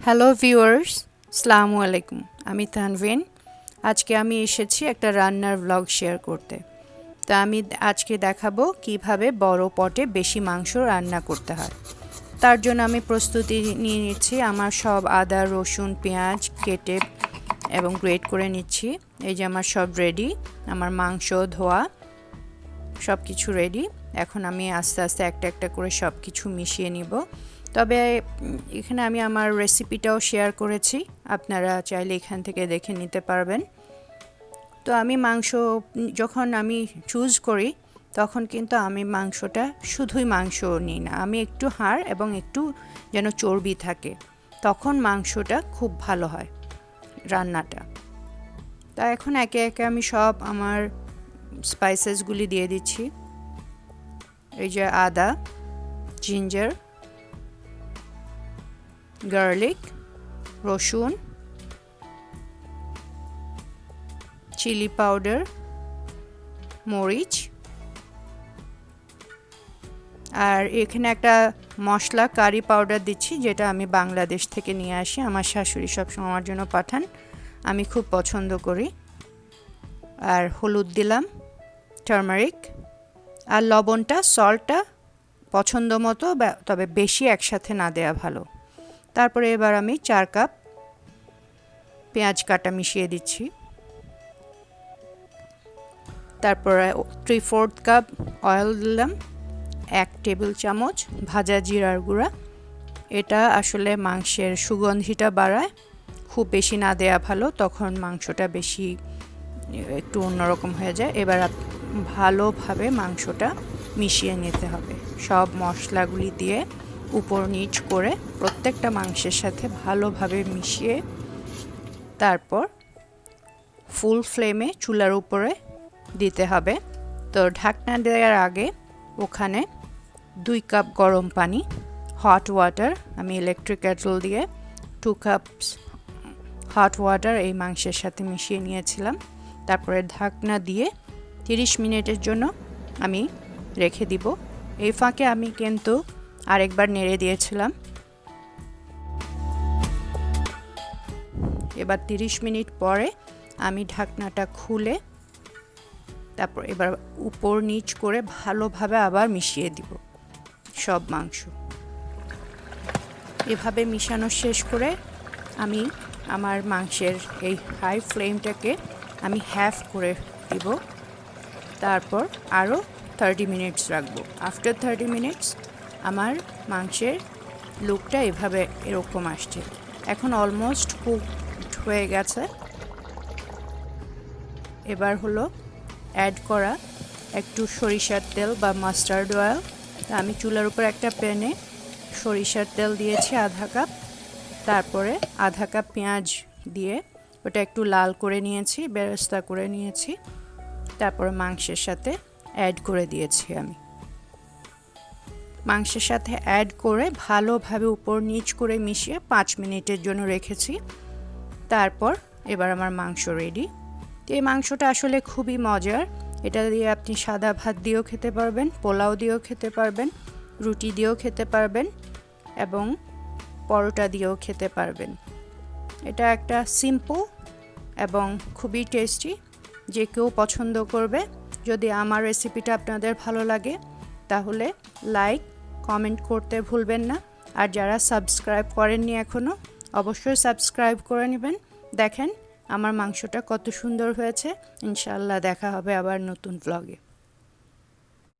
Hello viewers, আসসালামু আলাইকুম। আমি তানভিন। আজকে আমি এসেছি একটা রান্নার ব্লগ শেয়ার করতে। তো আমি আজকে দেখাবো কিভাবে বড় পটে বেশি মাংস রান্না করতে হয়। তার জন্য আমি প্রস্তুতি নিয়ে নিচ্ছি। আমার সব আদা, রসুন, পেঁয়াজ কেটে এবং গ্রেট করে নিচ্ছি। এই যে আমার সব রেডি, আমার মাংস ধোয়া সব কিছু রেডি। এখন আমি আস্তে আস্তে একটা একটা করে সব কিছু মিশিয়ে নিব। তবে এখানে আমি আমার রেসিপিটাও শেয়ার করেছি, আপনারা চাইলে এখান থেকে দেখে নিতে পারবেন। তো আমি মাংস যখন আমি চুজ করি তখন কিন্তু আমি মাংসটা শুধুই মাংস নিই না, আমি একটু হাড় এবং একটু যেন চর্বি থাকে, তখন মাংসটা খুব ভালো হয় রান্নাটা। তা এখন একে একে আমি সব আমার স্পাইসেসগুলি দিয়ে দিচ্ছি। এই যে আদা, জিঞ্জার, গার্লিক, রসুন, চিলি পাউডার, মরিচ, আর এখানে একটা মশলা কারি পাউডার দিচ্ছি, যেটা আমি বাংলাদেশ থেকে নিয়ে আসি। আমার শাশুড়ি সবসময় আমার জন্য পাঠান, আমি খুব পছন্দ করি। আর হলুদ দিলাম, টার্মারিক, আর লবণটা, সল্টটা পছন্দ মতো, তবে বেশি একসাথে না দেওয়া ভালো। তারপরে এবার আমি 4 কাপ পেঁয়াজ কাটা মিশিয়ে দিচ্ছি। তারপরে 3/4 কাপ অয়েল দিলাম, 1 টেবিল চামচ ভাজা জিরার গুঁড়া। এটা আসলে মাংসের সুগন্ধিটা বাড়ায়, খুব বেশি না দেয়া ভালো, তখন মাংসটা বেশি একটু অন্যরকম হয়ে যায়। এবার ভালোভাবে মাংসটা মিশিয়ে নিতে হবে, সব মশলাগুলি দিয়ে উপর নিচ করে প্রত্যেকটা মাংসের সাথে ভালোভাবে মিশিয়ে তারপর ফুল ফ্লেমে চুলার উপরে দিতে হবে। তো ঢাকনা দেওয়ার আগে ওখানে 2 কাপ গরম পানি, হট ওয়াটার, আমি ইলেকট্রিক কেটল দিয়ে 2 কাপস হট ওয়াটার এই মাংসের সাথে মিশিয়ে নিয়েছিলাম। তারপরে ঢাকনা দিয়ে 30 মিনিটের জন্য আমি রেখে দিব। এই ফাঁকে আমি কিন্তু আরেকবার নেড়ে দিয়েছিলাম। এবার 30 মিনিট পরে আমি ঢাকনাটা খুলে তারপর এবার উপর নিচ করে ভালোভাবে আবার মিশিয়ে দিব সব মাংস। এভাবে মিশানো শেষ করে আমি আমার মাংসের এই হাই ফ্লেমটাকে আমি হাফ করে দিব। তারপর আরও 30 মিনিটস রাখবো। আফটার 30 মিনিটস আমার মাংসের লুকটা এরকম আসছে। এখন অলমোস্ট কুকড হয়ে গেছে। এবার হলো অ্যাড করা একটু সরিষার তেল বা মাস্টার্ড অয়েল। আমি চুলার উপর একটা প্যানে সরিষার তেল দিয়েছি আধা কাপ। তারপরে আধা কাপ পেঁয়াজ দিয়ে ওটা একটু লাল করে নিয়েছি, বেরেস্তা করে নিয়েছি। তারপরে মাংসের সাথে অ্যাড করে দিয়েছি। আমি মাংসের সাথে অ্যাড করে ভালোভাবে উপর নিচ করে মিশিয়ে 5 মিনিটের জন্য রেখেছি। তারপর এবার আমার মাংস রেডি। এই মাংসটা আসলে খুবই মজার। এটা দিয়ে আপনি সাদা ভাত দিয়েও খেতে পারবেন, পোলাও দিয়েও খেতে পারবেন, রুটি দিয়েও খেতে পারবেন এবং পরোটা দিয়েও খেতে পারবেন। এটা একটা সিম্পল এবং খুবই টেস্টি, যে কেউ পছন্দ করবে। যদি আমার রেসিপিটা আপনাদের ভালো লাগে তাহলে লাইক, কমেন্ট করতে ভুলবেন না। আর যারা সাবস্ক্রাইব করেননি এখনও, অবশ্যই সাবস্ক্রাইব করে নেবেন। দেখেন আমার মাংসটা কত সুন্দর হয়েছে। ইনশাআল্লাহ দেখা হবে আবার নতুন ব্লগে।